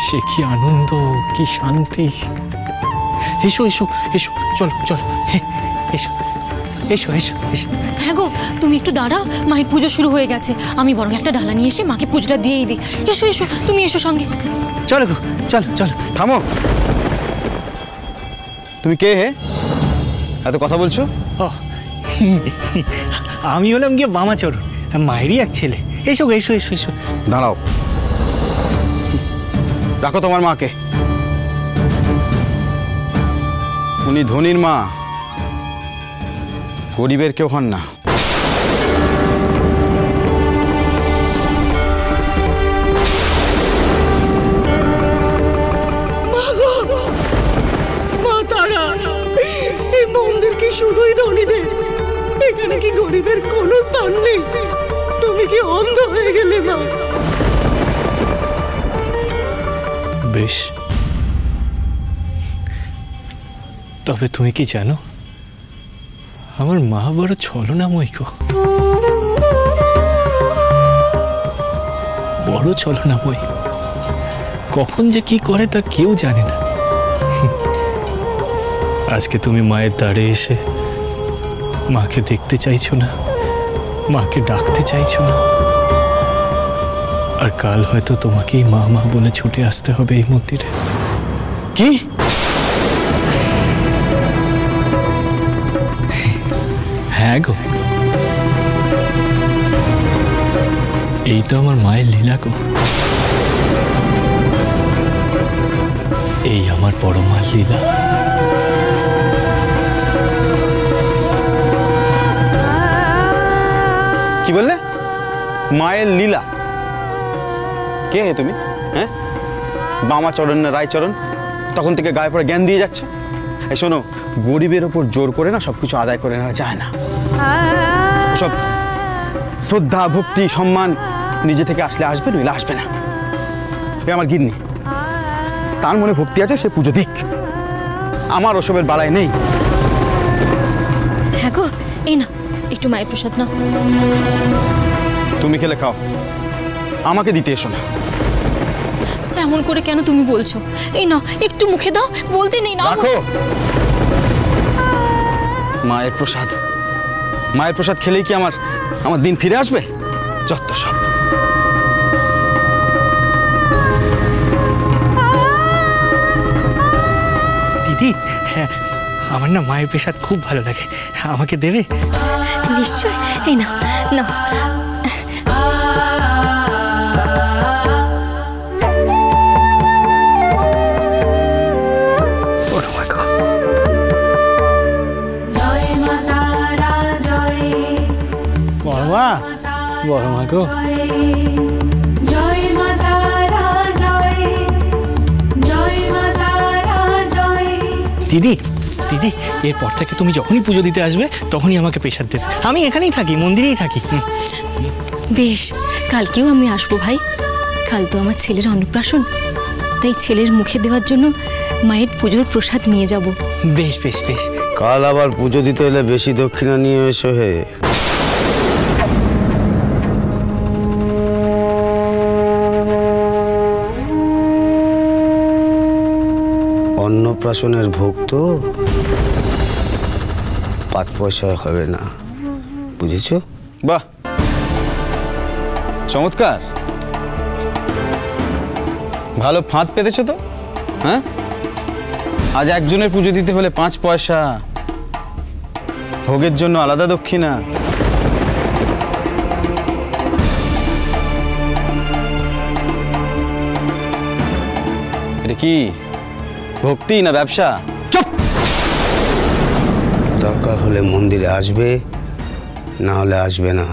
সে কি আনন্দ, কি শান্তি। এসো এসো এসো, চলো চলো, এসো এসো এসো এসো। হ্যাঁ গো, তুমি একটু দাঁড়াও, মায়ের পুজো শুরু হয়ে গেছে। আমি বরং একটা ডালা নিয়ে এসে মাকে পুজোটা দিয়েই দিই। এসো এসো, তুমি এসো সঙ্গে। চলো গো, চলো চলো। থামো, তুমি কে হে, এত কথা বলছো? আমি হলাম গিয়ে বামাচরণ, মায়েরই এক ছেলে। এসো গো, এসো এসো এসো। দাঁড়াও, রাখো তোমার মাকে। উনি ধনীর মা, গরিবের কেউ হন না। মা তারা, এই মন্দির কি শুধুই ধনীদের? এখানে কি গরিবের কোনো স্থান নেই? তুমি কি অন্ধ হয়ে গেলে মা? বেশ, তবে তুমি কি জানো, আমার মা বড় ছলনাময়ী গো, বড় ছলনাময়ী। কখন যে কি করে তা কেউ জানে না। আজকে তুমি মায়ের দ্বারে এসে মাকে দেখতে চাইছো না, মাকে ডাকতে চাইছো না, আর কাল হয়তো তোমাকেই মা মা বলে ছুটে আসতে হবে এই মন্দিরে। কি? হ্যাঁ গো, এই তো আমার মায়ের লীলা গো, এই আমার বড় মার লীলা। কি বললে? মায়ের লীলা? কে হে তুমি? হ্যাঁ, বামাচরণ না রায়চরণ? তখন থেকে গায়ে পড়ে জ্ঞান দিয়ে যাচ্ছে। এই শোনো, গরিবের ওপর জোর করে না সবকিছু আদায় করে নেওয়া যায় না। সব শ্রদ্ধা, ভক্তি, সম্মান নিজে থেকে আসলে আসবে, নইলে আসবে না। এ আমার গিন্নি, তার মনে ভক্তি আছে, সে পুজো দিক, আমার ওসবের বালাই নেই। হ্যাঁ গো, এই না একটু মায়ের প্রসাদ নাও। তুমি খেলে খাও, আমাকে দিতে এসো না। এমন করে কেন তুমি বলছো? এই না একটু মুখে দাও, বলতে নেই না। রাখো, মায়ের প্রসাদ, মায়ের প্রসাদ খেলেই কি আমার দিন ফিরে আসবে? যত সব। দিদি, হ্যাঁ, আমার না মায়ের প্রসাদ খুব ভালো লাগে, আমাকে দেবে? নিশ্চয়, এই না না। বড় মা গো, জয় মা তারা জয়, জয় মা তারা জয়। দিদি দিদি, এরপর থেকে তুমি যখনই পুজো দিতে আসবে তখনই আমাকে প্রসাদ দেবে। আমি এখানেই থাকি, মন্দিরেই থাকি। বেশ, কালকেও আমি আসবো ভাই। কাল তো আমার ছেলের অন্নপ্রাশন, তাই ছেলের মুখে দেওয়ার জন্য মায়ের পুজোর প্রসাদ নিয়ে যাব। বেশ বেশ বেশ। কাল আবার পুজো দিতে এলে বেশি দক্ষিণা নিয়ে এসো হে। অন্নপ্রাশনের ভোগ তো 5 পয়সায় হবে না, বুঝেছো? বাহ, চমৎকার, ভালো ফাঁদ পেতেছো তো। হ্যাঁ, আজ একজনের পুজো দিতে হলে 5 পয়সা, ভোগের জন্য আলাদা দক্ষিণা। এটা কি ভক্তি না ব্যবসা? চুপ! দরকার হলে মন্দিরে আসবে, না হলে আসবে না।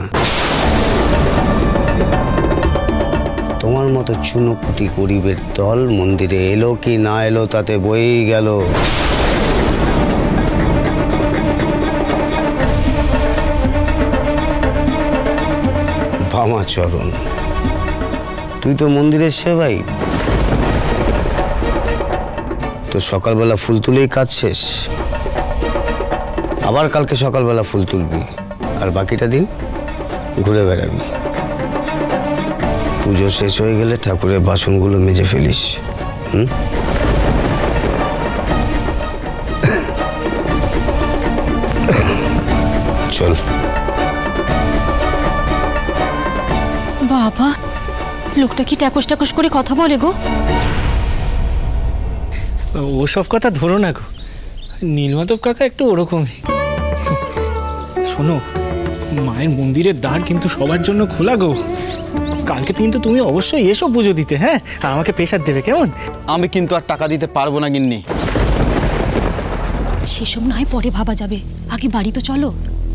তোমার মতো চুনোপুটি গরিবের দল মন্দিরে এলো কি না এলো তাতে বয়েই গেল। বামাচরণ, তুই তো মন্দিরের সেবাই, তো সকালবেলা ফুল তুলেই কাজ শেষ। আবার কালকে সকালবেলা ফুল তুলবি, আর বাকিটা দিন ঘুরে বেড়াবি। পুজো শেষ হয়ে গেলে ঠাকুরের বাসনগুলো মেজে ফেলিস, চল। বাবা, লোকটা কি ট্যাকস ট্যাকস করে কথা বলে গো? ওসব কথা ধরো না গো, নীলমাধব কাকা একটু ওরকমই। শোনো, মায়ের মন্দিরের দ্বার কিন্তু সবার জন্য খোলা গো। কালকে কিন্তু তুমি অবশ্যই এসো পুজো দিতে, হ্যাঁ? আর আমাকে প্রেসার দেবে, কেমন? আমি কিন্তু আর টাকা দিতে পারবো না গিন্নি। সেসব না হয় পরে ভাবা যাবে, আগে বাড়ি তো চলো,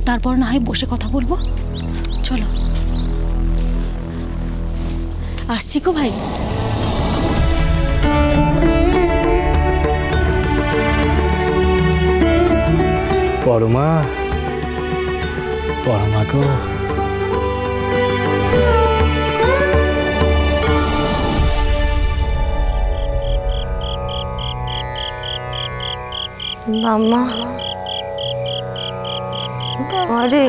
তারপর না হয় বসে কথা বলবো। চলো, আসছি গো ভাই। পরমা, পরমা গো। বাবা, বাবা রে,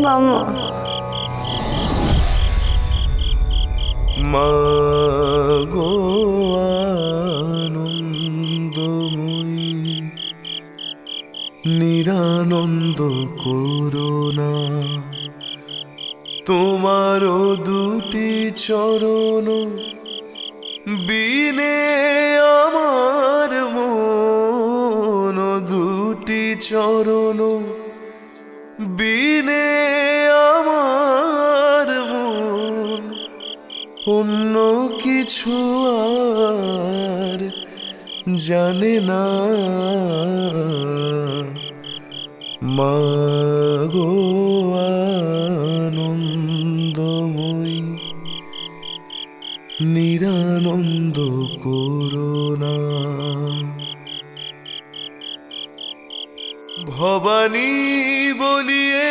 বাবা। মাগো আনন্দময়ী, নিরানন্দ করুণা, তোমার দুটি চরণ বিনে আমার মন, দুটি চরণ বিনে আমার মন, অন্য কিছু আর জানে না। মাগো আনন্দময়ী, নিরানন্দ করুণা, ভবানী বলিয়ে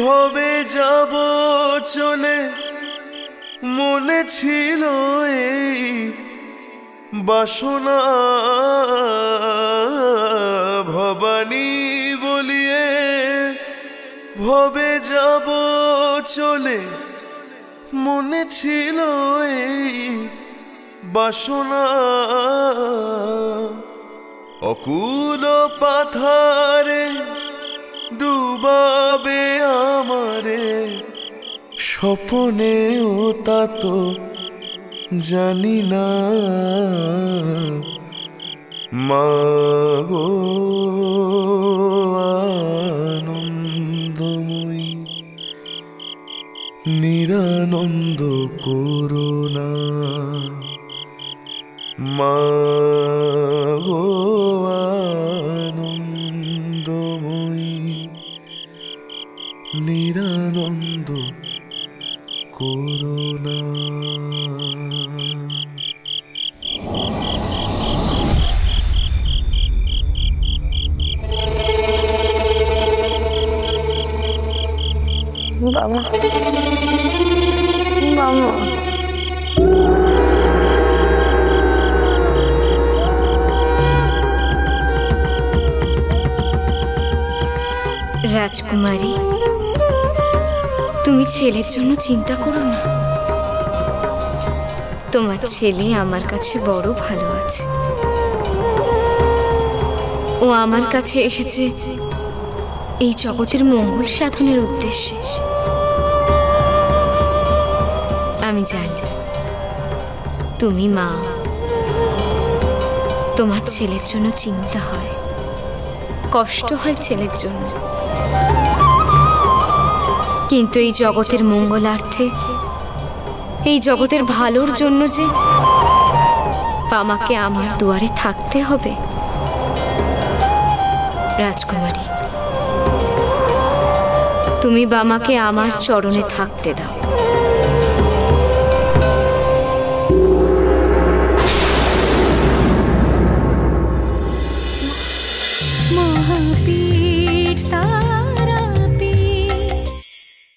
ভবে যাব চলে, মনে ছিল এই বাসনা। ভবানী বলিয়ে ভবে যাব চলে, মনে ছিল এই বাসনা। অকুল পাথারে ডুবাবে আমারে, স্বপনেও তা তো জানি না। মাগো আনন্দময়ী, নিরানন্দ করুণা, মাগো আনন্দময়ী, নিরানন্দ করুণা। বাবা, বাবা। রাজকুমারী, তুমি ছেলের জন্য চিন্তা করো না, তোমার ছেলে আমার কাছে বড় ভালো আছে। ও আমার কাছে এসেছে এই জগতের মঙ্গল সাধনের উদ্দেশ্যে। আমি জানি তুমি মা, তোমার ছেলের জন্য চিন্তা হয়, কষ্ট হয় ছেলের জন্য, কিন্তু এই জগতের মঙ্গলার্থে, এই জগতের ভালোর জন্য যে আমাকে আমার দুয়ারে থাকতে হবে। রাজকুমারী, তুমি বামাকে আমার চরণে থাকতে দাও।